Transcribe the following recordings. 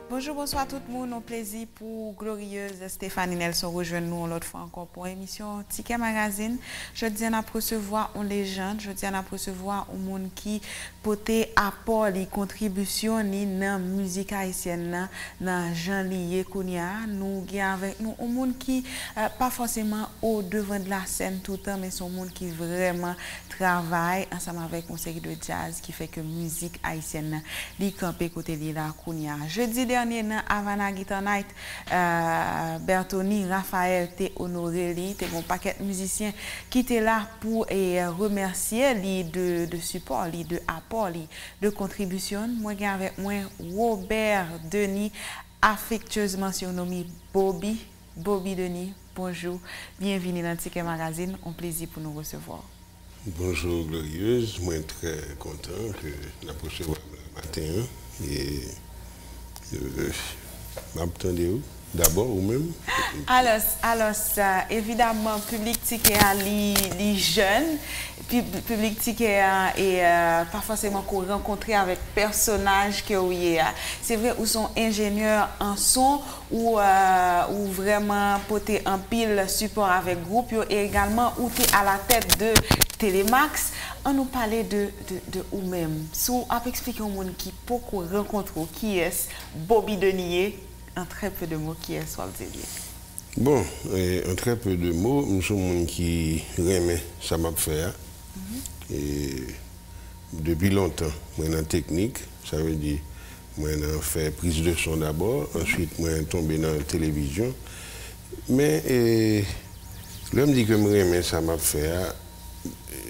Bonjour, bonsoir tout le monde. Un plaisir pour glorieuse Stéphanie Nelson rejoindre nous l'autre fois encore pour l'émission Ticket Magazine. Je dis à recevoir une légende, je dis à recevoir un monde qui porte apport, les contributions dans la musique haïtienne, dans Jean lié Kounia. Nous avons avec nous un monde qui pas forcément au devant de la scène tout le temps, mais c'est un monde qui vraiment travaille ensemble avec une série de jazz qui fait que musique haïtienne li campé côté de la Kounia. Jeudi dernier dans Havana Guitar Night, Bertoni Raphaël t'es honoré li, t'es un paquet de musiciens qui étaient là pour remercier li de support, li de apport, li de contribution. Moi j'ai avec moi Robert Denis, affectueusement surnommé Bobby Denis. Bonjour, bienvenue dans Ticket Magazine, un plaisir pour nous recevoir. Bonjour Glorieuse, moi très content que nous recevoir le matin et m'attendez où d'abord ou même alors évidemment public ticket les jeunes public ticket et pas forcément qu'on rencontrer avec personnages que oui c'est vrai ou sont ingénieurs en son ou vraiment porter un pile support avec groupe et également ou tu à la tête de Télémax. On nous parlait de ou-même. Si vous expliquer au monde qui peut rencontrer qui est Bobby Denis, en très peu de mots, qui est soit le dire. Bon, en très peu de mots, nous sommes monde qui remet ça m'a fait. Et depuis longtemps, moi dans la technique, ça veut dire moi j'ai fait prise de son d'abord, ensuite moi j'ai tombé dans la télévision. Mais l'homme dit que moi remet ça m'a fait.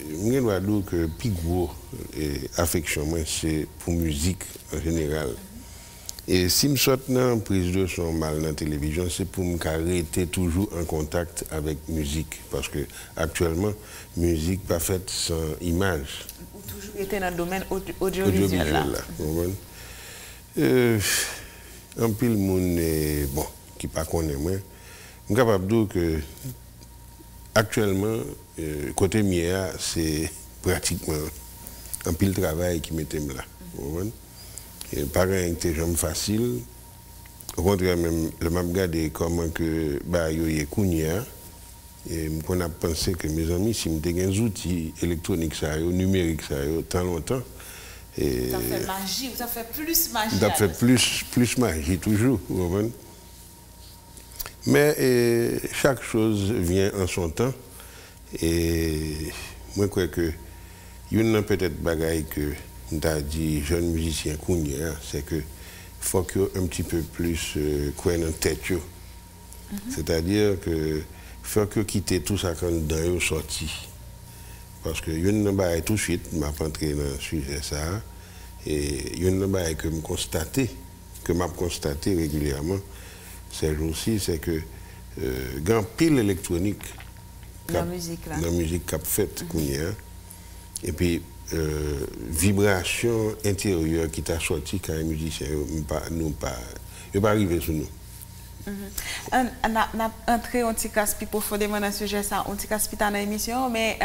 Je dois dire que le plus gros affection, c'est pour la musique en général. Et si je saute dans la prise de son mal dans la télévision, c'est pour me rester toujours en contact avec la musique. Parce que actuellement, la musique n'est pas faite sans image. Ou toujours été dans le domaine audiovisuel. Un peu le monde bon, qui ne connaît pas moi, je suis capable de dire que actuellement, côté Mia, c'est pratiquement un pile travail qui m'était là. Et pas un jambes facile. Au contraire, même, le m'a regardé comment que yo y Kounia. Et on a pensé que mes amis, si j'ai des outils électroniques, numériques, tant longtemps. Et ça fait magie, ça fait plus magie. Ça fait plus magie, toujours. Mais chaque chose vient en son temps. Et moi, je crois que il y a peut-être bagaille que t'as dit jeune musicien Kounia, c'est que faut qu'il y ait un petit peu plus quoi dans tête. C'est-à-dire que faut que quitter tout ça quand dans sorti. Parce que il y a une bagaille tout de suite, m'a entré dans le sujet ça, et il y a une bagaille que m'a constaté régulièrement ces jours-ci, c'est que grand pile électronique la musique qu'a faite Kounia, et puis vibration intérieure qui t'a sorti quand un musicien il pas arrivé sur nous. On a entré un petit casse-pied profondément dans ce sujet ça, un petit casse-pied dans l'émission, mais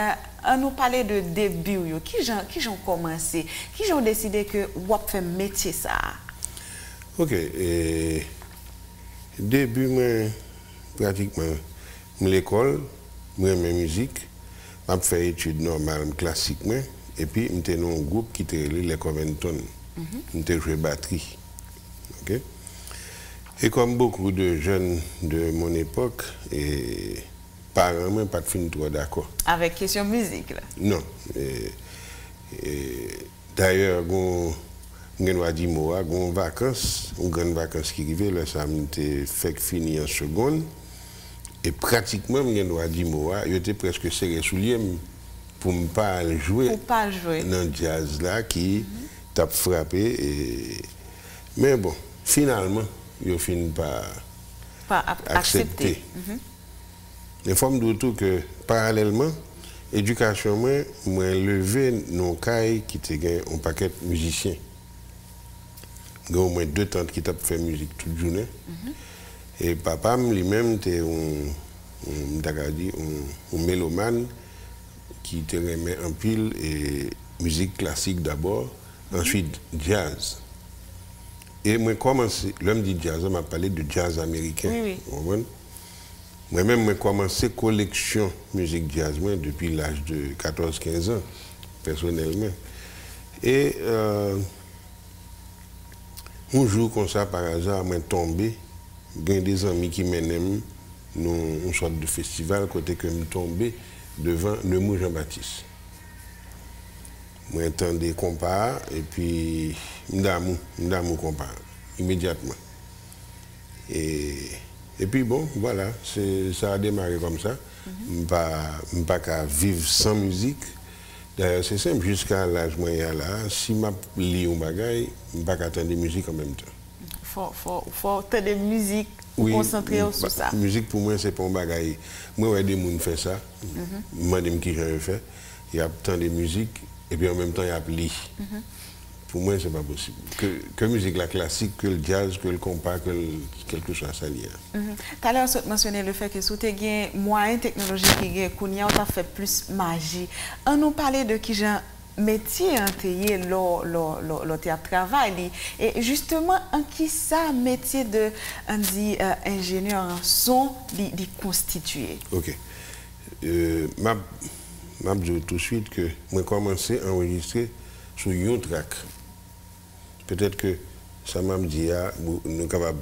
on nous parlait de début, qui ont commencé, qui ont décidé que vous fait métier ça. Ok, début moi pratiquement l'école, moi ma musique, j'ai fait études normales classiques et puis j'étais dans un groupe qui était les Covington. J'étais joué batterie. Okay? Et comme beaucoup de jeunes de mon époque, et parents n'ont pas de fin trop d'accord. Avec question musique là? Non. D'ailleurs, on a dit moi, une vacances, une grande vacances qui arrivait, là, ça m'a fait finir en seconde. Et pratiquement, on a dit moi, il était presque serré sous lui pour ne pas jouer. Pour pas jouer. Dans le jazz là qui t'a frappé. Mais bon, finalement, il finit pas accepter. Il faut me dire que parallèlement, l'éducation, moi, levé nos cailles qui étaient un paquet de musiciens. Il y a au moins 2 tantes qui t'ont fait musique toute journée. Et papa lui-même était un mélomane qui te remet en pile et musique classique d'abord, ensuite jazz. Et moi, commencé, l'homme dit jazz, on m'a parlé de jazz américain. Oui. Moi-même, j'ai commencé collection musique jazz moi, depuis l'âge de 14-15 ans, personnellement. Et un jour, comme ça, par hasard, je suis tombé. Il y a des amis qui m'aiment dans une sorte de festival, côté que je suis tombé devant Neumou Jean-Baptiste. Je entendais compas et puis je suis compas immédiatement. Et puis bon, voilà, ça a démarré comme ça. Je ne peux pas vivre sans musique. D'ailleurs, c'est simple, jusqu'à l'âge moyen là, si je lis un bagage, je ne peux pas attendre de musique en même temps. Faut entendre de musique pour concentrer sur ça. La musique pour moi, c'est pas un bagage. Moi, des gens font ça. Je me demande qui j'en fait. Il y a tant de musique et puis en même temps, il y a lire. Pour moi, ce n'est pas possible. Que musique la classique, que le jazz, que le compas, que quelque chose à lier. Tout à l'heure, tu as mentionné le fait que si tu as un moyen technologique qui est qu'on a fait plus magie. On nous parlait de qui j'ai métier intérieur le théâtre travail et justement en qui ça métier de ingénieur en son d'y constituer. OK. Je dis tout de suite que j'ai commencé à enregistrer sur une track. Peut-être que ça m'a dit nous sommes capables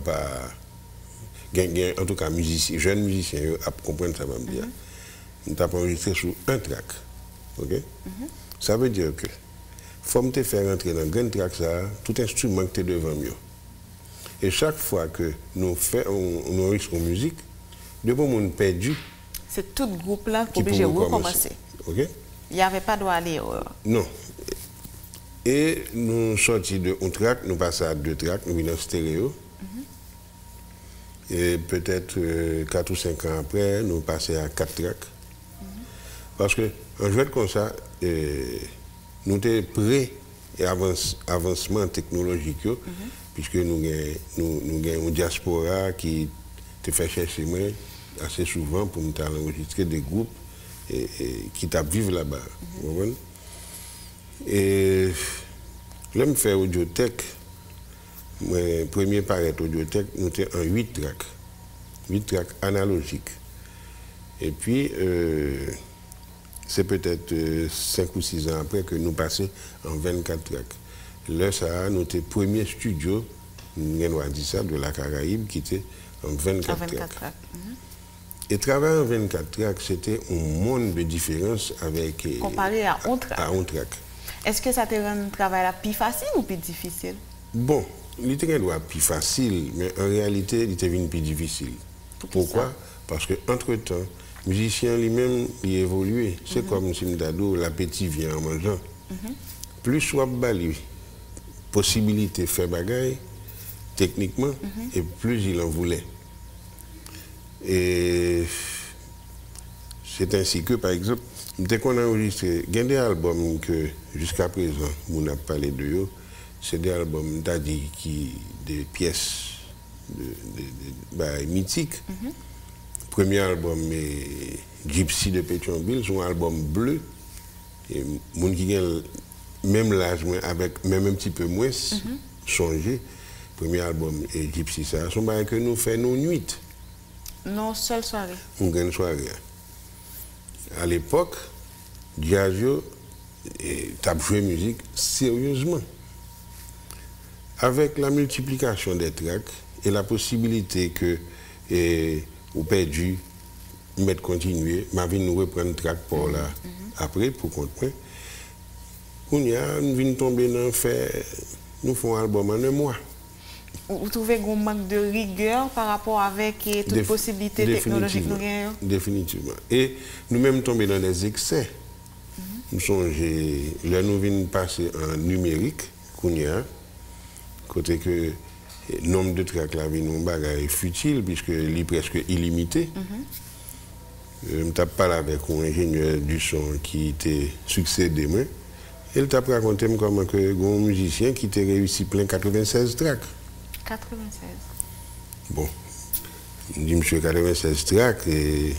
en tout cas jeunes musiciens à comprendre ça m'a dit. Nous avons enregistré sur un track. OK? Ça veut dire que faut me faire entrer dans un track ça, tout instrument que tu es devant moi. Et chaque fois que nous enregistrons musique, de bon monde perdu. C'est tout groupe là qui est obligé de recommencer. OK? Il n'y avait pas droit à l'erreur. Non. Et nous sortis de un track, nous passons à 2 tracks, nous venons en stéréo. Et peut-être 4 ou 5 ans après, nous passons à 4 tracks. Parce que en jouant comme ça, nous sommes prêts à avancement technologique, puisque nous avons une diaspora qui te fait chercher moi assez souvent pour nous enregistrer des groupes qui vivent là-bas. Et là, je fais Audiothèque. Mon premier paraître Audiothèque, nous étions en 8 tracks. 8 tracks analogiques. Et puis, c'est peut-être 5 ou 6 ans après que nous passons en 24 tracks. Là, ça a notre premier studio, on a dit ça, de la Caraïbe, qui était en 24 tracks. Et travailler en 24 tracks, c'était un monde de différence avec... Comparé à un track. À un track. Est-ce que ça te rend le travail plus facile ou plus difficile? Bon, il était plus facile, mais en réalité, il était plus difficile. Pourquoi? Parce qu'entre-temps, le musicien lui-même, il évolue. C'est comme si l'appétit vient en mangeant. Plus soit bali, possibilité de faire bagaille, techniquement, et plus il en voulait. Et c'est ainsi que, par exemple, dès qu'on a enregistré, il y a des albums que jusqu'à présent, on a parlé de eux, c'est des albums des pièces mythiques. Premier album est Gypsy de Pétionville, c'est un album bleu. Et mon qui a même l'âge, avec même un petit peu moins changé. Premier album est Gypsy, ça. C'est un que nous faisons nos nuits. Non, seule soirée. Une grande soirée. À l'époque, Diageo t'a joué musique sérieusement. Avec la multiplication des tracks et la possibilité que vous perdu, mettre continuer, ma vie nous reprendre le track pour là après pour comprendre. Nous venons tomber dans le fait, nous faisons un album en un mois. Vous trouvez un manque de rigueur par rapport avec toute possibilité technologique nous gagnons? Définitivement. Et nous-mêmes tombés dans des excès. Nous songez, là nous venons passer en numérique, côté que le nombre de tracks là est futile puisque il est presque illimité. Je parlé avec un ingénieur du son qui était succédé moi. Il t'a raconté comment un musicien qui était réussi plein 96 tracks. 96. Bon, je dis monsieur 96 tracks et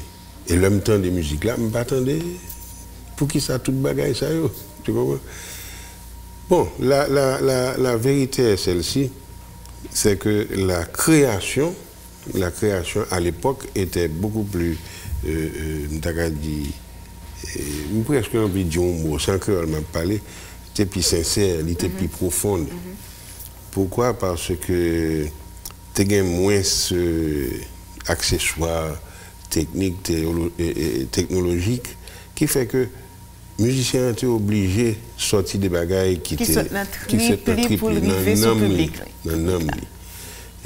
Et le même temps de musique là, je ne m'attendais pour qui ça tout bagaille ça yo. Tu comprends? Bon, la vérité est celle-ci, c'est que la création à l'époque était beaucoup plus, presque envie de dire un mot, sans que on m'a parlé, c'était plus sincère, était plus profonde. Pourquoi? Parce que tu as moins accessoires techniques, technologiques, qui fait que musiciens étaient obligés de sortir des bagailles qui sont triple pour arriver sur le public.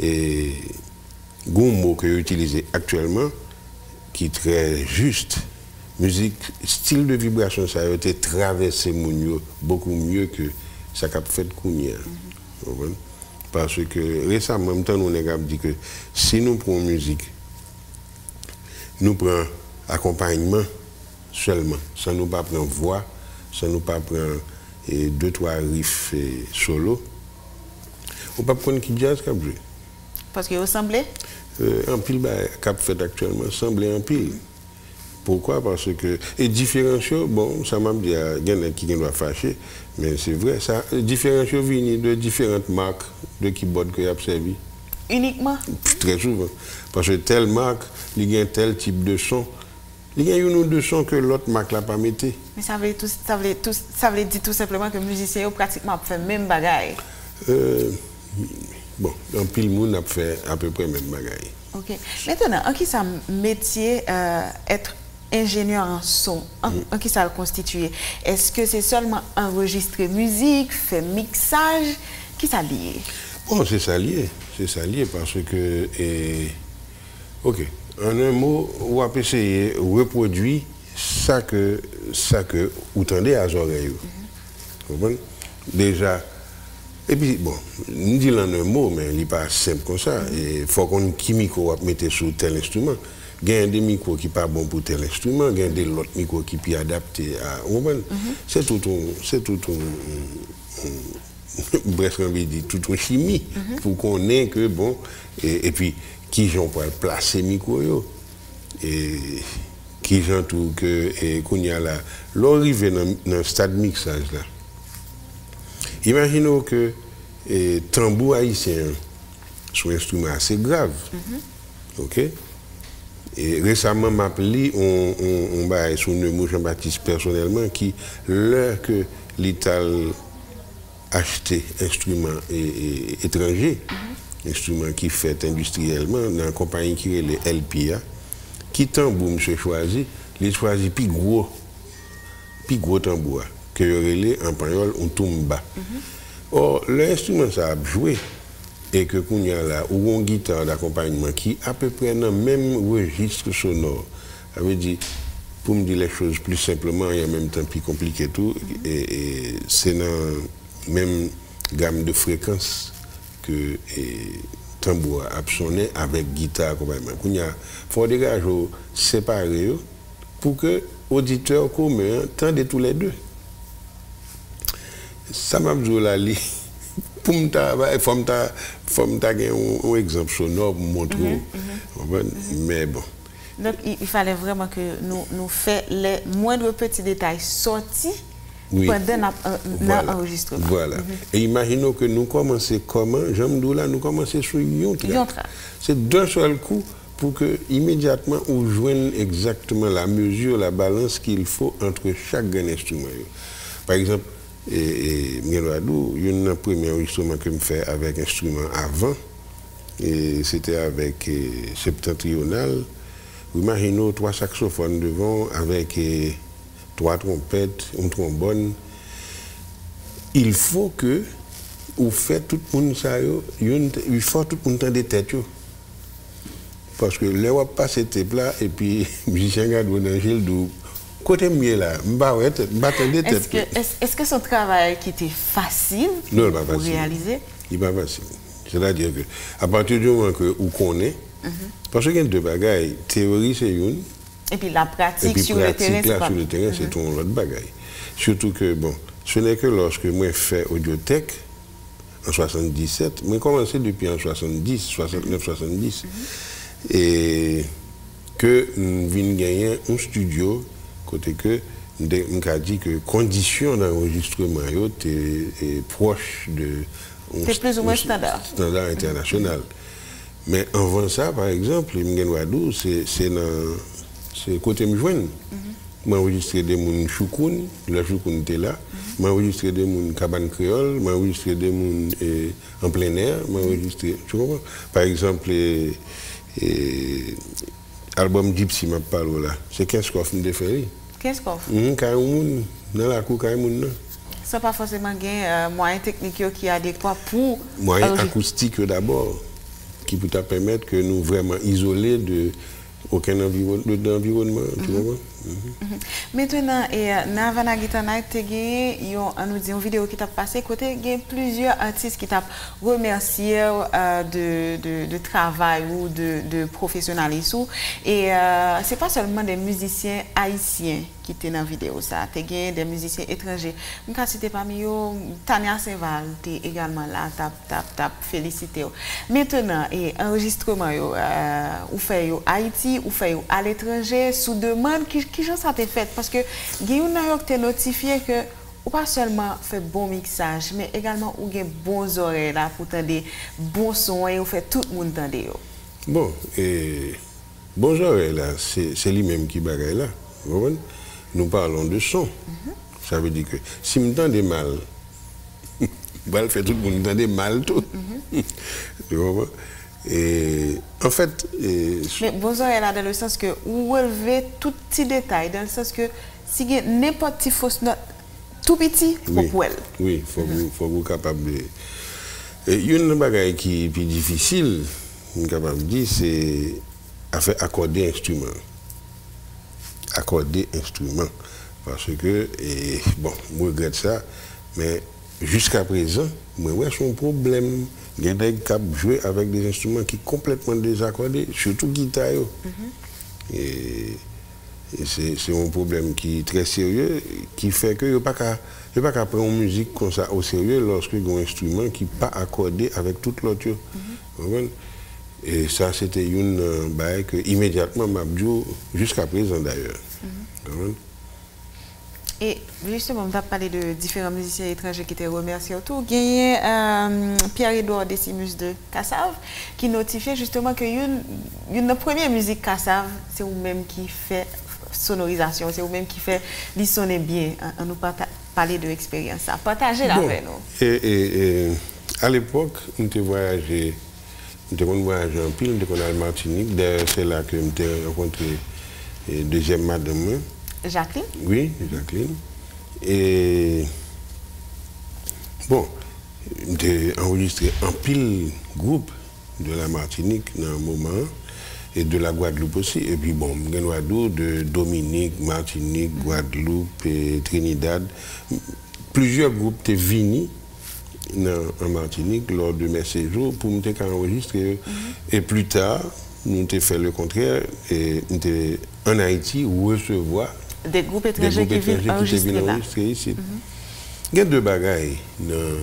Et un mot que j'utilise actuellement, qui est très juste, musique, style de vibration, ça a été traversé beaucoup mieux que ça qu'a fait Kounia. Parce que récemment, en même temps, on a dit que si nous prenons musique, nous prenons accompagnement seulement, sans nous pas prendre voix, sans nous pas prendre 2-3 riffs solo, on ne peut pas prendre qui jazz cap jouer. Parce que vous semblez en pile cap fait actuellement semblait en pile. Pourquoi? Parce que et différencier, bon, ça m'a dit il y en a qui doit fâcher, mais c'est vrai, ça différencier vient de différentes marques de keyboard que j'ai servi. Uniquement? Très souvent. Parce que telle marque, il y a tel type de son. Il y a une ou deux sons que l'autre marque l'a pas mis. Mais ça veut dire tout simplement que les musiciens ont pratiquement fait le même bagaille. Bon, en pile monde a fait à peu près le même bagaille. Ok. Maintenant, en qui ça métier être ingénieur en son, en qui ça le constitue? Est-ce que c'est seulement enregistrer musique, faire mixage? Qui ça lié? Bon, c'est ça lié parce que ok. En un mot, on va essayer de reproduire ça que vous tendez à l'oreille. Déjà, et puis bon, nous disons en un mot, mais il n'est pas simple comme ça. Il faut qu'on qui micro va mettre sur tel instrument. Il y a des micros qui ne sont pas bons pour tel instrument, il y a des autres micros qui peuvent adapter à. C'est tout presque envie de dire toute une chimie pour qu'on ait que bon et puis qui j'en peux placer micro yo et qui j'en tout que et qu'on y a là l'arrivée dans le stade mixage là. Imaginons que tambour haïtien c'est un instrument assez grave. OK? Et récemment m'a appelé on va sur Nemo Jean-Baptiste personnellement qui l'heure que l'État acheter instruments étrangers, instruments qui fait industriellement dans une compagnie qui est le LPA, qui tambour monsieur choisi, il choisit plus gros tambour que relais en période on tombe bas. Or l'instrument ça a joué et que qu'on y a là ou une guitare d'accompagnement qui à peu près dans le même registre sonore. Ça veut dire pour me dire les choses plus simplement et en même temps plus compliqué tout et c'est dans même gamme de fréquences que tambour a sonné avec guitare accompagnement. Il faut dégager séparer pour que auditeur commun entende tous les deux. Ça m'a dit là pour me faut un exemple sonore pour montrer. Mais bon. Donc il fallait vraiment que nous fassions les moindres petits détails sortis. Oui. Pendant l'enregistrement. Voilà. Et imaginons que nous commençons comment, là, nous commençons sur Yontra. C'est d'un seul coup pour que immédiatement on joigne exactement la mesure, la balance qu'il faut entre chaque instrument. Par exemple, il y a un premier enregistrement que je fais avec instrument avant, et c'était avec septentrional. Imaginons 3 saxophones devant avec 3 trompettes, un trombone. Il faut que vous faites tout le monde ça, il faut tout le monde dans des têtes. Parce que là, on passe cette étape-là, et puis, musicien garde dans le côté mieux là, est-ce que son travail qui était facile pour réaliser? Il n'est pas facile. C'est-à-dire que, à partir du moment que vous connaissez, parce qu'il y a deux bagailles, théorie c'est une. Et puis la pratique sur le terrain, c'est une autre bagaille. Surtout que, bon, ce n'est que lorsque moi j'ai fait Audiothèque, en 77, j'ai commencé depuis en 70, 69, 70, et que nous venons gagner un studio, côté que nous avons dit que conditions d'enregistrement est proche de... C'est plus ou moins standard. Standard international. Mais avant ça, par exemple, Mgenwadou, c'est côté Mjouane. J'ai enregistré des gens Choukoun, la Choukoun était là. J'ai enregistré des gens Cabane Créole, j'ai enregistré des gens en plein air, j'ai enregistré, tu comprends? Par exemple, l'album Gypsy m'a parlé là, c'est 15 coffres de fait. 15 coffres? Dans la cour, ça pas forcément un moyen technique qui est adéquat pour... Moyen acoustique d'abord, qui peut te permettre que nous vraiment isoler de aucun environnement, tu vois. Maintenant, dans Havana Guitar Night, on nous dit une vidéo qui t'a passé côté, il y a plusieurs artistes qui t'ont remercié de travail ou de professionnalisme. Et c'est pas seulement des musiciens haïtiens qui étaient dans la vidéo, ça. Il y a des musiciens étrangers. Quand c'était parmi eux, Tania Saint-Val était également là, t'a félicité. Maintenant, enregistrement, ou fait Haïti, ou fait à l'étranger, sous demande, qui ça t'est fait? Parce que Guillaume Nayok t'a notifié que ou pas seulement fait bon mixage, mais également ou gen bons oreilles là pour entendre bons sons et ou fait tout le monde entendre. Bon, bons oreilles là, c'est lui-même qui bagaille là. Nous parlons de son. Ça veut dire que si me entendez mal, bah fait tout le monde entendre mal tout. Tu vois? Et en fait, mais bons oreilles là dans le sens que vous relevez tout petit détail, dans le sens que si il y a n'importe quelle fausse note tout petit, oui, faut elle. Oui, faut vous capable de. Et une bagaille qui est plus difficile, capable de dire, c'est à faire accorder instrument. Accorder instrument. Parce que, bon, je regrette ça, mais jusqu'à présent, moi, j'ai un problème. Il y a des gens qui jouent avec des instruments qui sont complètement désaccordés, surtout guitare. Et c'est un problème qui est très sérieux, qui fait que je ne peux pas prendre une musique comme ça au sérieux lorsque il y a un instrument qui n'est pas accordé avec toute l'autre. Et ça, c'était une baille que immédiatement m'a joué jusqu'à présent d'ailleurs. Et justement, on a parlé de différents musiciens étrangers qui étaient remerciés autour. Il y a Pierre-Edouard Décimus de Kassav qui notifiait justement que une première musique Kassav, c'est vous-même qui fait sonorisation, c'est vous-même qui fait les sonner bien. On nous parler de l'expérience. Partagez-la avec nous. Et à l'époque, on était voyagé en pile, on était en Martinique. D'ailleurs, c'est là que j'ai rencontré la deuxième madame. Jacqueline? Oui, Jacqueline. Et bon, j'ai enregistré un pile groupe de la Martinique dans un moment et de la Guadeloupe aussi. Et puis bon, de Dominique, Martinique, Guadeloupe et Trinidad. Plusieurs groupes étaient venus en Martinique lors de mes séjours pour me enregistrer. Et plus tard, nous avons fait le contraire et nous avons en Haïti recevoir des groupes étrangers qui viennent enregistrer ici. Il y a deux bagailles dans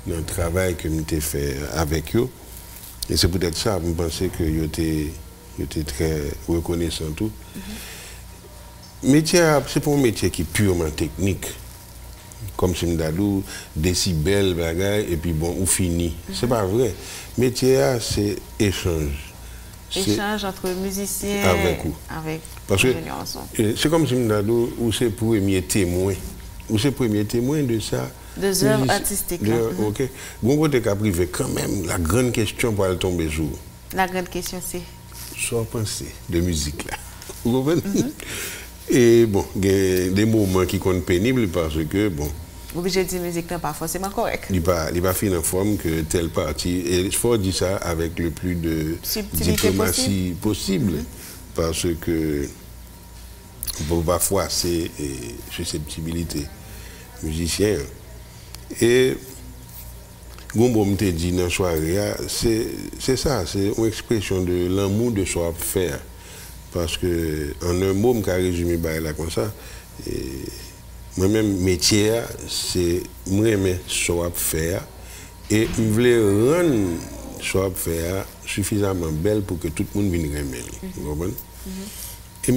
le travail que j'ai fait avec eux. Et c'est peut-être ça, je pensais que j'étais très reconnaissant tout. Métier, c'est pas un métier qui est purement technique. Comme si je décibels, bagaille, et puis bon, ou fini. C'est pas vrai. Métier, c'est échange. Échange entre musiciens avec vous. Parce que c'est comme si ou c'est premier témoin. Ou c'est premier témoin de ça. Des œuvres artistiques. Ok. Bon côté cas privé, quand même, la grande question pour aller tomber jour. La grande question c'est. Soit penser de musique là. Vous comprenez? Et bon, il y a des moments qui sont pénibles parce que bon. Obligé de dire musique n'est pas forcément correct. Il n'est pas fait en forme que telle partie. Et il faut dire ça avec le plus de diplomatie possible. Parce que bon, parfois c'est susceptibilité musicien. Et Gombo me dit dans la soirée, c'est ça, c'est une expression de l'amour de soi faire. Parce que en un mot, je résume là comme ça. Moi-même, métier, c'est moi-même soit faire et je voulais rendre soit faire suffisamment belle pour que tout le monde vienne remettre. Et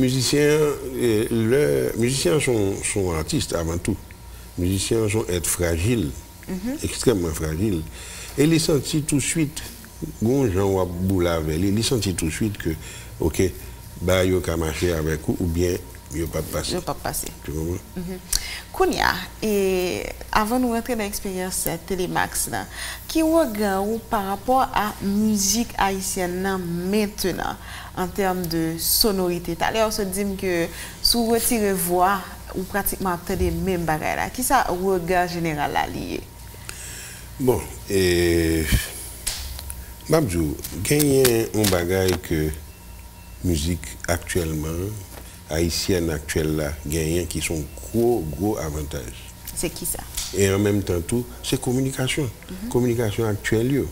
les musiciens sont artistes avant tout. Les musiciens sont être fragiles, extrêmement fragiles. Et ils sentent tout de suite, ils sentent tout de suite que, ok, bah, il y a marcher avec vous ou bien il n'y a pas passé. Il pas passer. Tu comprends? Kounia, et avant de rentrer dans l'expérience Télémax, qui regarde par rapport à la musique haïtienne maintenant, en termes de sonorité? Tout à l'heure, on se dit que si vous retirez voix, ou pratiquement des mêmes bagages, qui ça regard général là lié? Bon, et Mabjou, gagner un bagage que musique actuellement, haïtienne actuelle là, gagnent qui sont gros avantages. C'est qui ça? Et en même temps tout, c'est communication. Communication actuelle.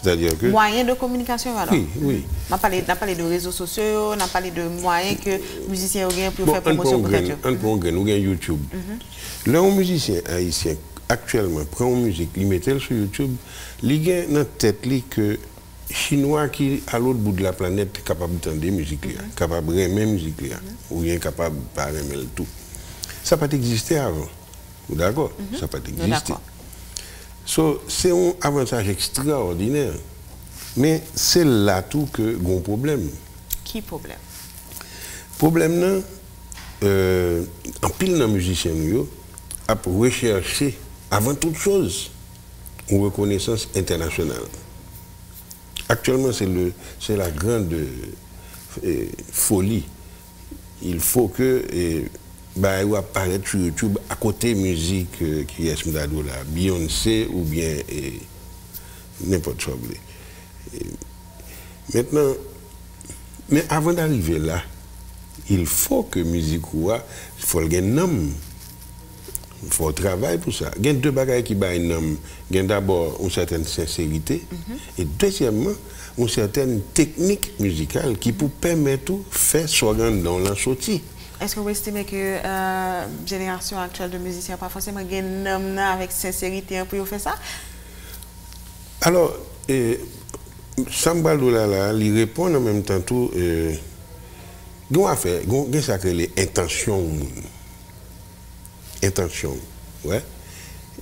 C'est-à-dire que... Moyens de communication alors? Oui. On a parlé de réseaux sociaux, on a parlé de moyens que les musiciens ont pour faire promotion pour YouTube. On a YouTube. Là, un musicien haïtien actuellement prend une musique, il met elle sur YouTube, il a dans la tête que Chinois qui à l'autre bout de la planète capable d'entendre des musiques, capable de aimer musique, ou bien capable de pas aimer le tout. Ça n'a pas existé avant. D'accord? Ça n'a pas existé. So, c'est un avantage extraordinaire. Mais c'est là tout que un problème. Qui problème? Problème, en pile dans musicien, à rechercher, avant toute chose, une reconnaissance internationale. Actuellement, c'est la grande folie. Il faut que bah, il va apparaître sur YouTube à côté musique qui est là, Beyoncé ou bien n'importe quoi. Maintenant, mais avant d'arriver là, il faut que musique il faut le gagner nom. Il faut travailler pour ça. Il y a deux bagages qui baillent nom. Il y a d'abord une certaine sincérité et deuxièmement une certaine technique musicale qui peut permettre de faire ce dans la sortie. Est-ce que vous estimez que la génération actuelle de musiciens n'a pas forcément gagné un avec sincérité pour faire ça? Alors, Sambalou là, il répond en même temps tout. Il y a ça que les intentions. Intention, ouais.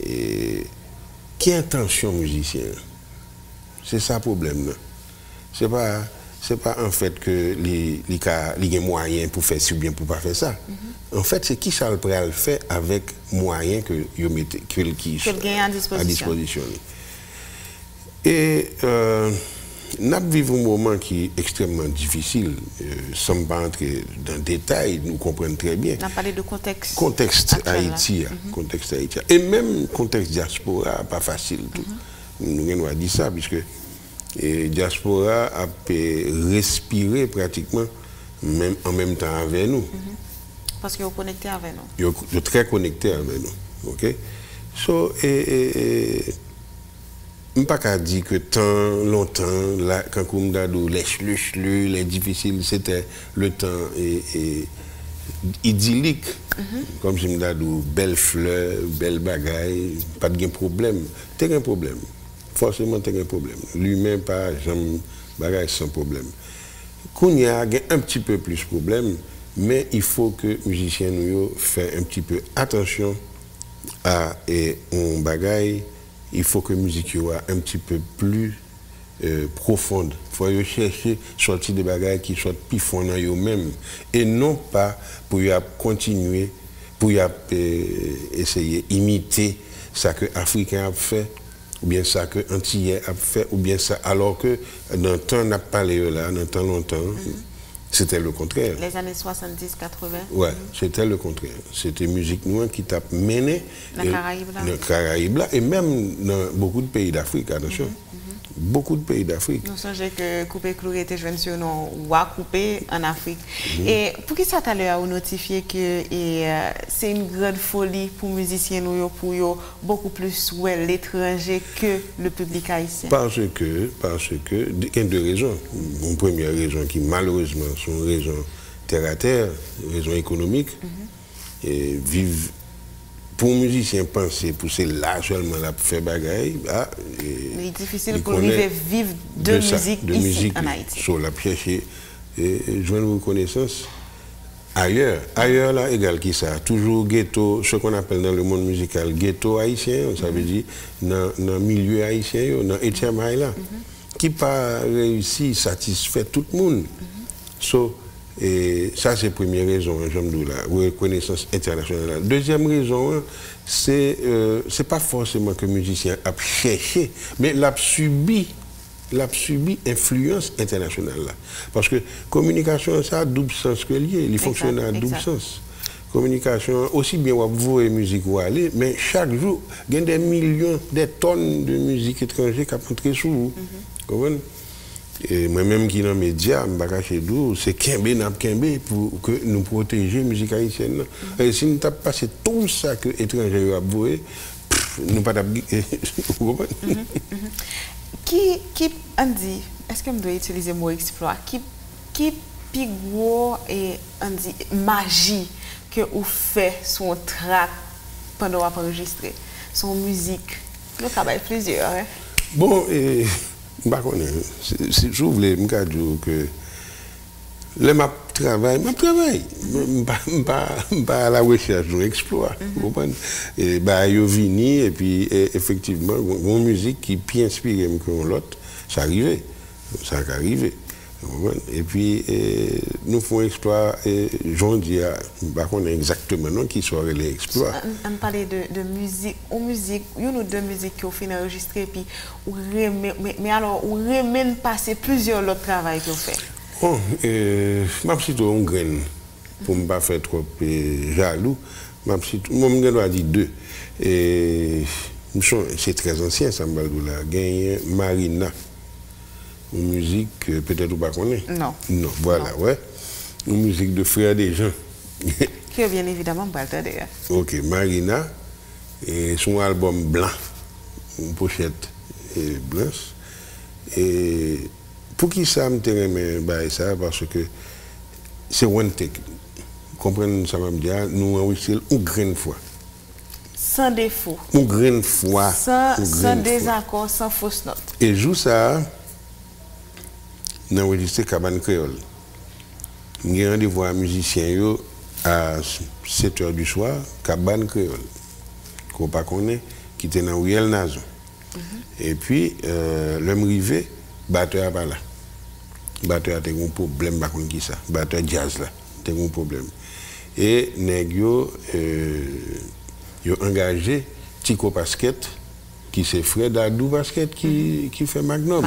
Et qui est intention musicien? C'est ça le problème. C'est pas en fait que les y a moyens pour faire si bien pour pas faire ça. En fait, c'est qui ça le prêt à le faire avec moyens que vous mettez à disposition. Et nous vivons un moment qui est extrêmement difficile, sans pas entrer dans le détail, nous comprenons très bien. On a parlé de contexte. Contexte Haïti, contexte Haïti. Et même contexte diaspora, pas facile tout. Nous avons dit ça, puisque diaspora a respiré pratiquement en même temps avec nous. Parce qu'ils sont connectés avec nous. Ils sont très connectés avec nous. OK? So, je ne peux pas dire que tant longtemps, là, quand on a dit les difficiles, c'était le temps idyllique. Comme si on a dit belles fleurs, belles bagailles, pas de problème. Tu as un problème. Forcément, tu as un problème. L'humain, pas jamais bagaille sans problème. Quand il y a un petit peu plus de problème, mais il faut que les musiciens nous fassent un petit peu attention à un bagaille. Il faut que la musique soit un petit peu plus profonde. Il faut chercher sortir des bagages qui soient plus fonds dans eux-mêmes. Et non pas pour continuer, pour essayer d'imiter ce que les Africains ont fait, ou bien ça que les Antillais ont fait, ou bien ça, alors que dans le temps, on a parlé là, dans le temps longtemps, c'était le contraire. Les années 70-80? Oui, c'était le contraire. C'était musique noire qui t'a mené dans les Caraïbes là, et même dans beaucoup de pays d'Afrique, attention. Beaucoup de pays d'Afrique. Nous songeons que Coupé Clou était jeune sur nous ou à couper en Afrique. Et pour qui ça t'a l'air à notifier que c'est une grande folie pour les musiciens nous pour beaucoup plus l'étranger que le public haïtien? Parce que il y a deux raisons. Une première raison qui malheureusement sont une raison terre à terre, une raison économique, et vivre. Pour un musicien penser pour c'est là seulement là pour faire bagaille, il est difficile pour lui vivre de musique ici en Haïti. Sur la chercher joindre reconnaissance ailleurs. Ailleurs, là, égal qui ça. Toujours ghetto, ce qu'on appelle dans le monde musical, ghetto haïtien, ça veut dire dans le milieu haïtien, dans HMI là, qui pas réussi à satisfaire tout le monde. Et ça, c'est la première raison, la reconnaissance internationale. Deuxième raison, c'est pas forcément que le musicien a cherché, mais l'a subi influence internationale. Là. Parce que communication, ça a double sens que lié, il fonctionne à double sens. Communication, aussi bien vous et musique ou aller, mais chaque jour, il y a des millions, des tonnes de musique étrangère qui entrent sur vous. Et moi-même qui dans les médias, c'est Kembe pour que nous protéger la musique haïtienne. Et si nous avons passé tout ça que les étrangers ont voué, nous pas Qui on dit, est-ce que je dois utiliser le mot exploit? Qui plus gros et on dit magie que vous faites son track pendant que vous enregistrez, son musique? Nous travaillons plusieurs. Hein? Bon, si je voulais me dire que le travail, pas à la recherche d'un exploit. Vous comprenez? Et vini et puis effectivement, une musique qui est inspirée que l'autre, ça arrivait. Ça arrivait. Et puis nous faisons exploit, j'en dis, on est exactement non qui soit les exploits. On parlait de musique, il y a deux musiques qui ont fait enregistrer, puis mais alors on remet passer plusieurs autres travaux qu'ils ont fait. Bon, je suis plutôt un grain pour ne pas faire trop jaloux. Je dois dire deux. C'est très ancien, ça me parle de Marina. Une musique, peut-être vous ne connaissez pas. Non. Non, voilà, non. Ouais. Une musique de Frère des gens. Que bien évidemment, pas d'ailleurs. Ok, Marina, et son album blanc, une pochette blanche. Et pour qui ça me tient ça? Parce que c'est one take. Vous comprenez, ça m'a dit, nous enregistrons une graine fois. Sans défaut. Une graine fois. Sans désaccord, sans fausse note. Et joue ça. J'ai enregistré Cabane Créole. J'ai rendez-vous à un musicien à 7 h du soir, Cabane Créole. Qu'on pas connaît, qui était dans Riel Nazon. Et puis, l'homme rivé, batteur pas là. Batteur a un problème, pas contre qui ça. Batteur jazz là, a un problème. Et Negio a engagé Tico Basket, qui c'est frère d'Adou Basket qui fait Magnum.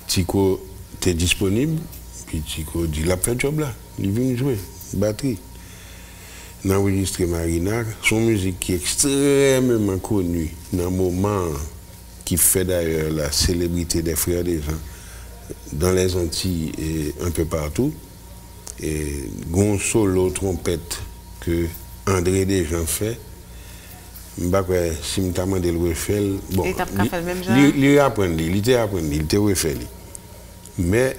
Tico était disponible, puis Tico dit la fait job là, il vient jouer, batterie. On a enregistré Marina, son musique qui est extrêmement connue dans le moment qui fait d'ailleurs la célébrité des Frères des gens dans les Antilles et un peu partout. Et gon solo trompette que André Desjans fait. Si je demandé le refaire, bon, il était refait. Mais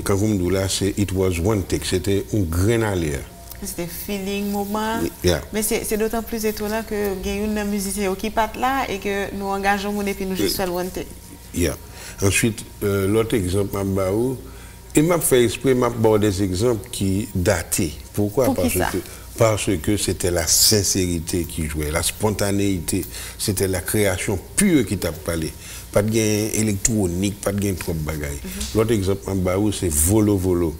quand vous me dites là, it was one take, c'était un grain à l'air. C'était feeling, moment. Yeah. Mais c'est d'autant plus étonnant que il y a une musicien qui part là et que nous engageons et puis nous juste faire le one take. Yeah. Ensuite, l'autre exemple, et m'a fait exprès, m'a abordé des exemples qui dataient. Pourquoi? Parce que c'était la sincérité qui jouait, la spontanéité, c'était la création pure qui t'a parlé. Pas de gain électronique, pas de gain trop de bagaille. L'autre exemple en bas, c'est Volo Volo.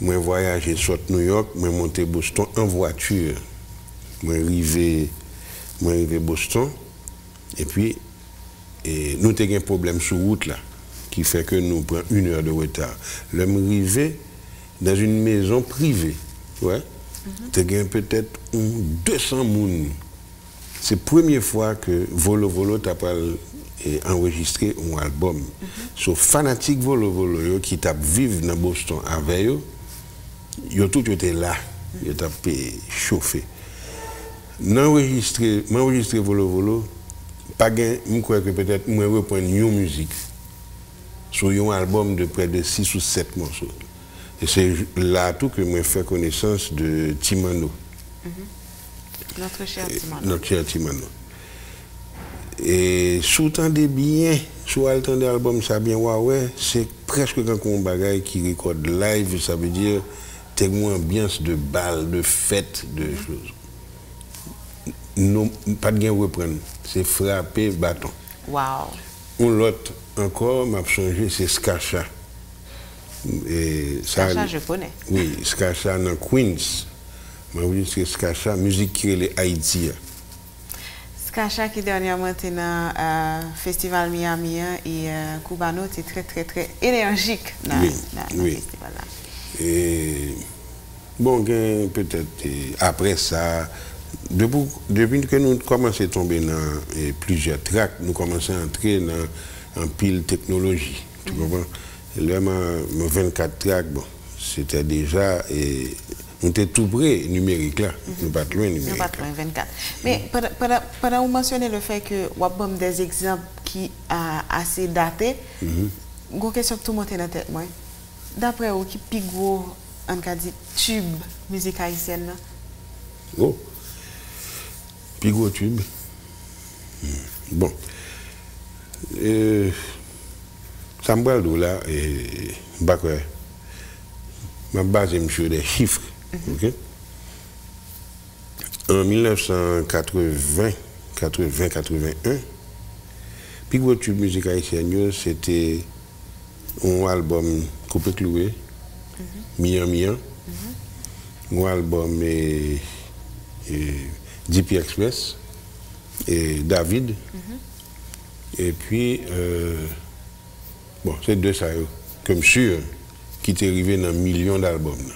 Moi, voyagé sur New York, moi, monté Boston en voiture. Moi, arrivé Boston, et puis, nous avons un problème sur route là, qui fait que nous prenons 1 heure de retard. L'homme arrivé dans une maison privée, ouais. Tu as peut-être 200 personnes. C'est la première fois que Volo Volo t'a enregistré un album. So fanatique Volo Volo qui t'a vécu dans Boston avec eux, ils tout été là, ils t'a chauffé. M'enregistrer Volo Volo, pas gain, je crois que peut-être moi reprendre une musique sur un album de près de 6 ou 7 morceaux. Et c'est là tout que je fais connaissance de Timano. Notre cher Timano. Notre cher Timano. Et sous temps des biens, sous le temps de l'album, ça bien ouais, c'est presque quand on bagaille qui recorde live, ça veut dire t'es une ambiance de bal, de fête, de choses. Non, pas de gain reprendre, c'est frapper bâton. Wow. L'autre encore m'a changé, c'est Skacha. Skacha, je connais. Oui, Skacha dans Queens. Je dis c'est Skacha, musique qui est les Haïti. Skacha qui dernièrement était dans le Festival Miami et Cubano était très très énergique dans le festival là. Et bon, peut-être après ça, depuis que nous commençons à tomber dans plusieurs tracks, nous commençons à entrer en pile technologie. Tu comprends? Là, mon 24 tracks, bon, c'était déjà. On était tout près numérique là, nous pas loin numérique. Nous pas loin 24. Mais pendant vous mentionnez le fait que vous avez des exemples qui sont assez datés, une question que tout le monde a dans la tête, moi. D'après vous, qui est plus gros, en cas de tube musique haïtienne là? Oh, plus gros tube. Bon. Ça me parle là, ma base est sur des chiffres. Okay? En 1980-81, puis gros tube musique haïtienne, c'était un album Coupé Cloué, Mian Mian, un album DP Express, et David, et puis, bon, c'est deux ça, comme sûr, qui est arrivé dans millions d'albums.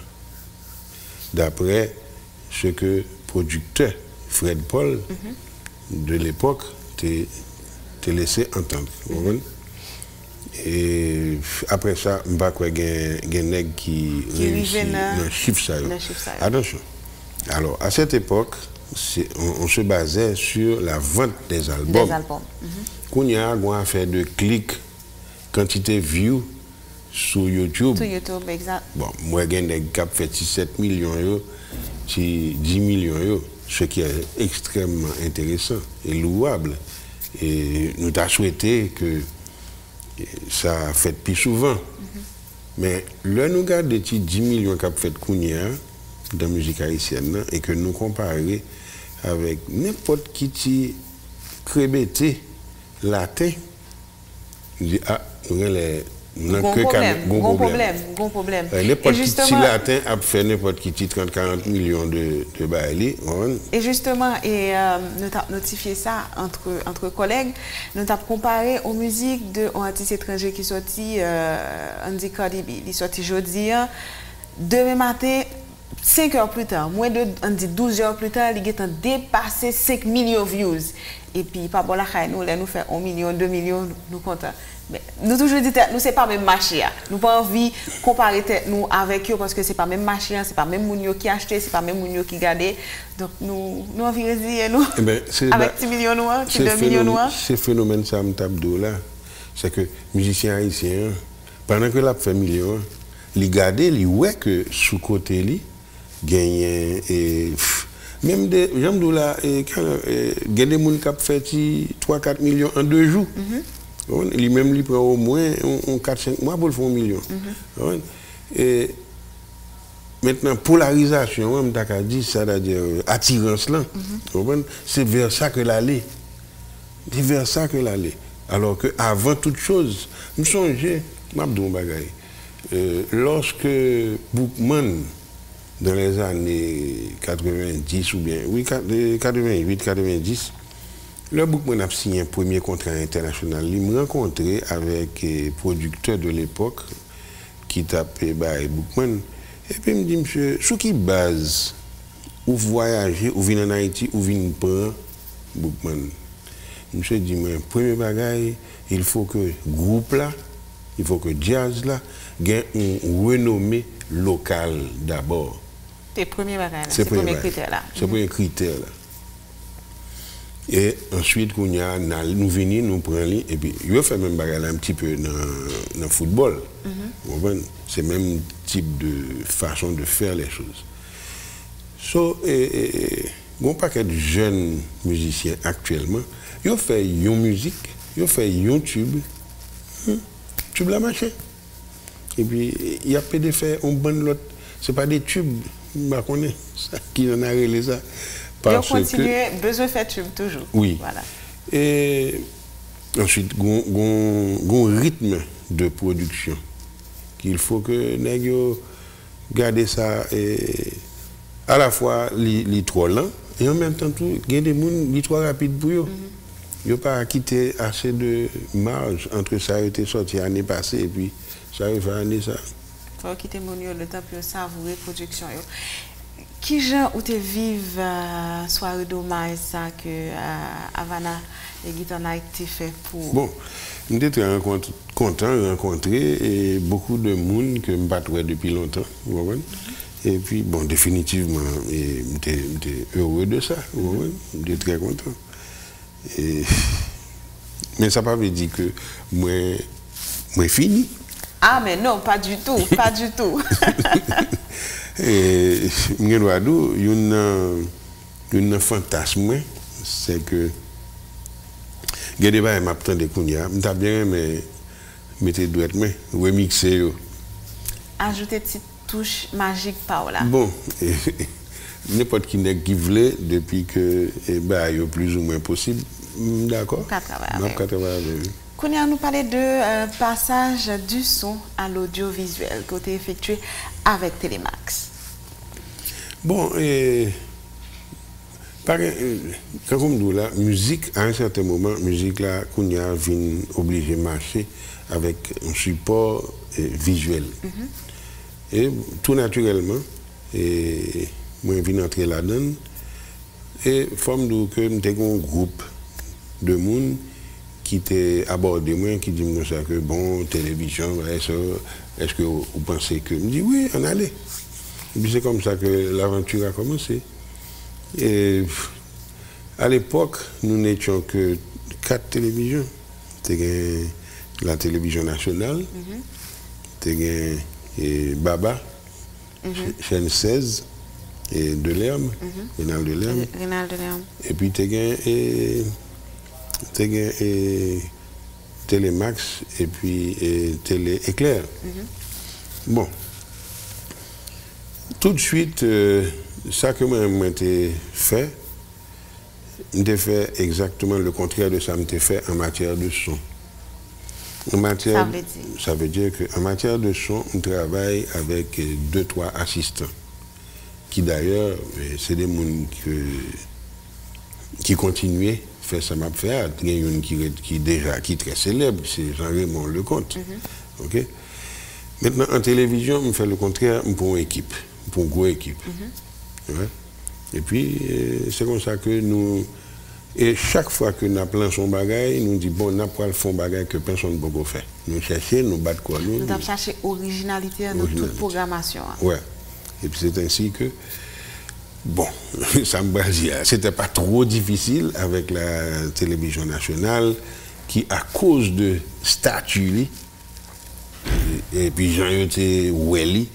D'après ce que le producteur Fred Paul de l'époque t'a laissé entendre. Et après ça, je ne sais pas qu'il y a un nègre qui réussit dans le chiffre. Attention. Alors, à cette époque, on se basait sur la vente des albums. Quand il y a une affaire de clics, quantité view sur YouTube. Sur YouTube, exact. Bon, moi, j'ai des cap fait 7 millions, 10 millions, ce qui est extrêmement intéressant et louable. Et nous avons souhaité que ça fait plus souvent. Mais là, nous regardons des 10 millions cap fait Kounia dans la musique haïtienne et que nous comparons avec n'importe qui crébété latin. Nous disons, ah, nous avons les. Gros problème. N'importe qui si latin a fait n'importe qui 30-40 millions de bails. Et justement, nous avons notifié ça entre collègues. Nous avons comparé aux musiques d'un artiste étranger qui sortit, Andy Cardi B, il sorti jeudi. Demain matin, 5 heures plus tard, moins de 12 heures plus tard, il a dépassé 5 millions de views. Et puis, pas bon la nous fait 1 million, 2 millions, nous comptons. Mais nous toujours dit nous c'est pas même marché. Nous pas envie de comparer nous avec eux parce que c'est pas même marché, c'est pas même moun qui acheté, c'est pas même moun qui gardé. Donc nous envie de dire nous avec 10 millions noirs, 2 millions noirs. Ce phénomène ça me tape d'eau là, c'est que musicien haïtien pendant que l'a fait million, il garde, il ouais que sous côté lui gagne et même des j'aime d'où là et gagne des moun qui fait 3-4 millions en 2 jours. Lui-même, il prend au moins 4-5 mois pour le faire 1 million. Et maintenant, polarisation, on a dit, c'est-à-dire attirance là, c'est vers ça que l'aller. C'est vers ça que l'aller. Alors qu'avant toute chose, je me songeais, lorsque Bookman, dans les années 90 ou bien, oui, 88-90, le Bookman a signé un premier contrat international. Il m'a rencontré avec un producteur de l'époque qui tapait Bookman. Et puis il me dit, monsieur, sur quelle base vous voyagez, vous venez en Haïti, vous venez prendre Bookman? Monsieur dit, mais premier bagage, il faut que le groupe là, il faut que jazz là, ait une renommée locale d'abord. C'est le premier bagage, c'est le premier critère là. C'est le premier critère là. Et ensuite, nous venons, nous prenons, et puis, il fait même bagarre un petit peu dans le football. C'est le même type de façon de faire les choses. So, il y a un paquet de jeunes musiciens actuellement, ils ont fait une musique, ils ont fait un tube la marché. Et puis, il y a peu de faire, on bonne l'autre. Ce n'est pas des tubes, bah, qu'on est, ça, qui en a réglé ça. Parce continuer, besoin de faire tube toujours. Oui. Voilà. Et ensuite, un rythme de production qu'il faut que nous garder ça et à la fois les trop lent et en même temps tout il y a des gens qui trop rapide pour eux. Ils n'ont pas quitté assez de marge entre ça qui était sorti l'année passée et puis ça arrive à l'année ça. Il faut quitter le temps pour savourer la production. Qui gens où tu vives soirée dommage ça que Havana et Guitar Night fait pour... Bon, j'étais très content de rencontrer et beaucoup de monde que je ne battais depuis longtemps. Et puis, bon, définitivement, j'étais heureux de ça. J'étais très content. Mais ça ne veut pas dire que moi fini. Ah, mais non, pas du tout, pas du tout. Et il y a un fantasme, c'est que il y a des gens qui m'attendent des kounia, je bien mais mettez douette mais remixer yo. Ajouter petite touche magique par là. Bon, n'importe qui voulait depuis que yo plus ou moins possible, d'accord. Kounia nous parlait de passage du son à l'audiovisuel côté effectué avec Telemax. Bon, quand on dit la musique, à un certain moment, musique là, Kounia vient obligé de marcher avec un support visuel. Et tout naturellement, moi je viens entrer là-dedans, et forme de que nous avons un groupe de monde qui t'a abordé moi, qui dit moi ça que bon, télévision, est-ce que vous pensez que... Je me dis oui, on allait. Et puis c'est comme ça que l'aventure a commencé. Et à l'époque, nous n'étions que 4 télévisions. C'était la télévision nationale, c'était Baba, chaîne 16, et Delerme, Rénal Delerme. Et puis c'était Telemax et puis Télé Éclair. Bon. Tout de suite, ça que moi j'ai fait, j'ai fait exactement le contraire de ça que j'ai fait en matière de son. Ça veut dire qu'en matière de son, on travaille avec 2-3 assistants, qui d'ailleurs, c'est des gens qui continuaient à faire ça m'a fait. Il y a une qui est très célèbre, c'est Jean-Raymond Lecomte. Okay? Maintenant, en télévision, on fait le contraire pour une équipe, pour une grosse équipe. Ouais. Et puis, c'est comme ça que nous... Et chaque fois que nous appelons son bagage, nous disons, bon, nous prenons le bagage que personne ne peut faire. Nous cherchons, nous battons quoi. Nous avons cherché l'originalité de toute programmation. Oui. Et puis c'est ainsi que, bon, ça me base, c'était pas trop difficile avec la télévision nationale, qui, à cause de statut, et puis Jean-Yoté Welly,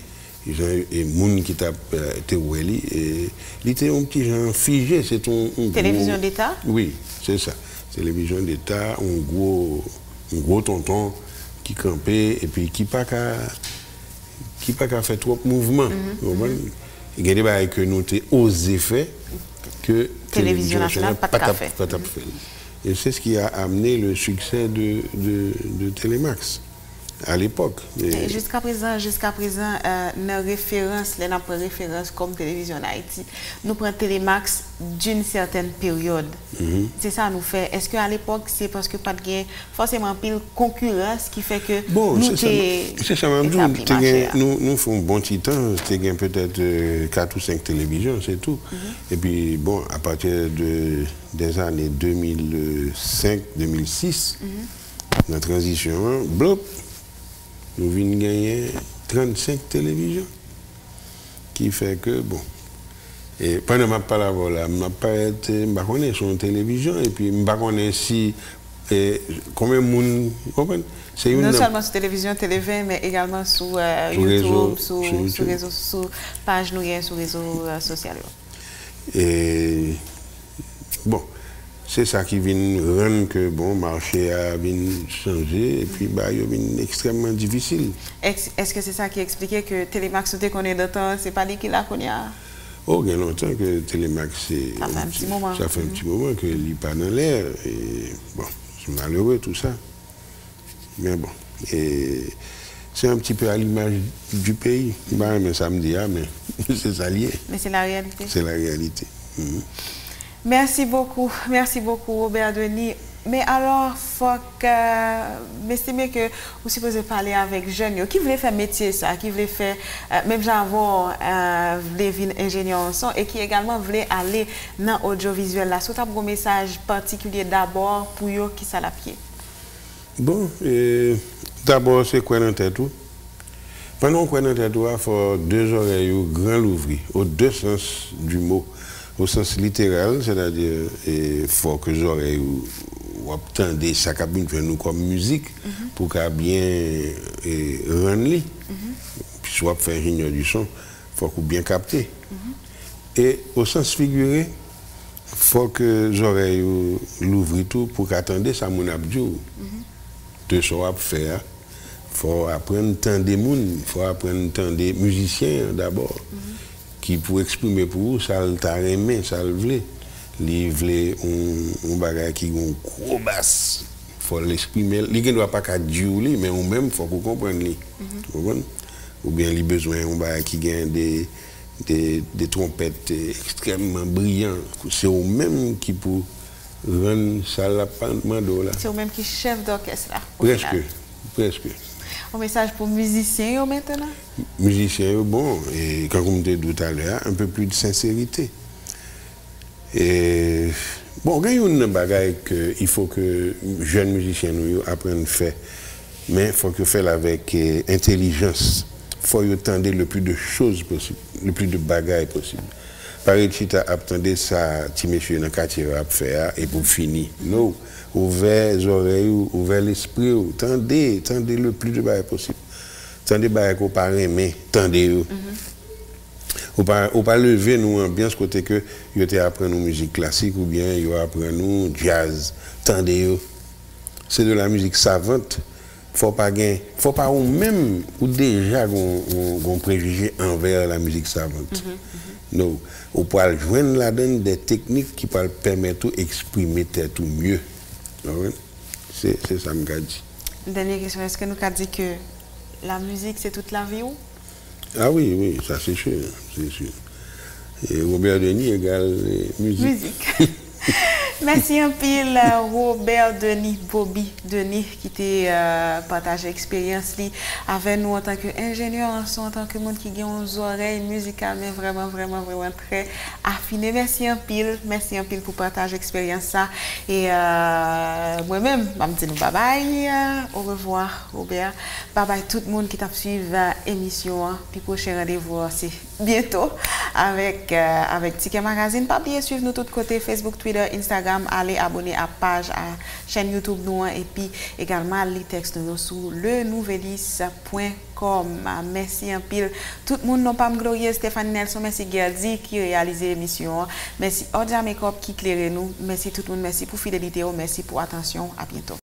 et moun qui t'a été Welly, et il était un petit genre figé, c'est un télévision d'État? Oui, c'est ça. Télévision d'État, un gros tonton qui campait, et puis qui pas qu'à faire trop de mouvements. Il y a des choses que nous avons osé faire, que télévision nationale pas de fait. Et c'est ce qui a amené le succès de Telemax à l'époque. Jusqu'à présent, nos références, les références comme Télévision Haïti, nous prenons Telemax d'une certaine période. C'est ça nous fait. Est-ce qu'à l'époque, c'est parce que pas de forcément pile concurrence qui fait que c'est ça même nous faisons bon petit temps, c'était peut-être 4 ou 5 télévisions, c'est tout. Et puis bon, à partir des années 2005-2006, la transition, blop, nous venons gagner 35 télévisions. Qui fait que, bon, et pendant ma parole là, je ne connais pas sur télévision, et puis je ne connais pas si, combien de monde, non seulement sur télévision, Télé20, mais également sur YouTube, sur page nous, sur les réseaux sociaux. Et, bon, c'est ça qui vient rendre que bon marché a changé et puis bah il vient extrêmement difficile. Est-ce que c'est ça qui expliquait que Télémax nous connaît d'autant, c'est pas lui qui l'a connu? Oh, il y a longtemps que Télémax c'est ça fait un petit moment. Ça fait un petit moment que il n'est pas dans l'air et bon, c'est malheureux tout ça. Mais bon, et c'est un petit peu à l'image du pays. Bah, mais ça me dit mais c'est ça lié. Mais c'est la réalité. C'est la réalité. Merci beaucoup, Robert Denis. Mais alors, faut que, m'estimer que vous supposez parler avec jeunes qui voulaient faire métier ça, qui voulaient faire, même j'avons voulaient venir ingénieur en son et qui également voulaient aller dans l'audiovisuel là. Soit un message particulier d'abord pour eux qui ça la pied. Bon, d'abord c'est quoi dans tête tout. Pendant qu'on dans tête il faut deux oreilles grand l'ouvrir, aux deux sens du mot. Au sens littéral, c'est-à-dire il faut que les oreilles obtiennent ça qui fait nous comme musique pour qu'à bien rendre puis soit faire ingénieur du son, faut qu'on bien capter. Et au sens figuré, faut que les oreilles l'ouvrent tout pour qu'attendre ça mon abdou. De ce qu'on faire, faut apprendre tant des monde, faut apprendre tant des musiciens d'abord. Qui pour exprimer pour vous, ça t'a aimé, ça le voulait. Il voulait un bagage qui a une gros basse. Il faut l'exprimer. Il ne doit pas qu'à Dieu, mais on même, faut qu'on comprenne. Ou bien il a besoin d'un bagage qui a des trompettes extrêmement brillantes. C'est au même qui pour rendre ça la mando là. C'est au même qui chef d'orchestre là. Presque. Un message pour musiciens maintenant? Musiciens, bon, et comme on dit tout à l'heure, un peu plus de sincérité. Et bon, il y a une bagaille qu'il faut que les jeunes musiciens nous apprennent à faire, mais il faut qu'ils fassent avec intelligence. Il faut attendre le plus de choses possible, le plus de bagailles possible. Par exemple, attendre ça, petit monsieur dans le quartier à faire et pour finir. Non. Ouvrez les oreilles, ouvrez l'esprit, tendez le plus de bagailles possible. Tendez les bagailles qu'on pas aimer, tendez. Ou pas lever nous ambiance côté que vous apprendre nous musique classique ou bien vous apprendre nous jazz, tendez. C'est de la musique savante. Faut pas ou même ou déjà un préjugé envers la musique savante. Non, on peut joindre là-dedans des techniques qui peuvent permettre d'exprimer tout mieux. C'est ça que je dis. Dernière question, est-ce que nous avons dit que la musique c'est toute la vie ou? Ah oui, ça c'est sûr, Et Robert Denis égale musique. Merci un pile Robert Denis, Bobby Denis qui t'a partagé l'expérience avec nous en tant qu'ingénieur en son, en tant que monde qui a des oreilles musicales mais vraiment très affinées. Merci un pile pour partager l'expérience ça et moi-même je me dis bye bye, au revoir Robert, bye bye tout le monde qui t'a suivi l'émission, puis prochain rendez-vous c'est bientôt avec Ticket Magazine. Pas oublier suivre nous tous côtés Facebook, Twitter, Instagram, allez abonner à page à chaîne YouTube nous et puis également les textes nous sur lenouvelis.com. Merci un pile tout le monde non pas glorieux Stéphanie Nelson, merci Gerdi qui réalise l'émission, merci Odia Makeup qui éclaire nous, merci tout le monde, merci pour fidélité, merci pour attention, à bientôt.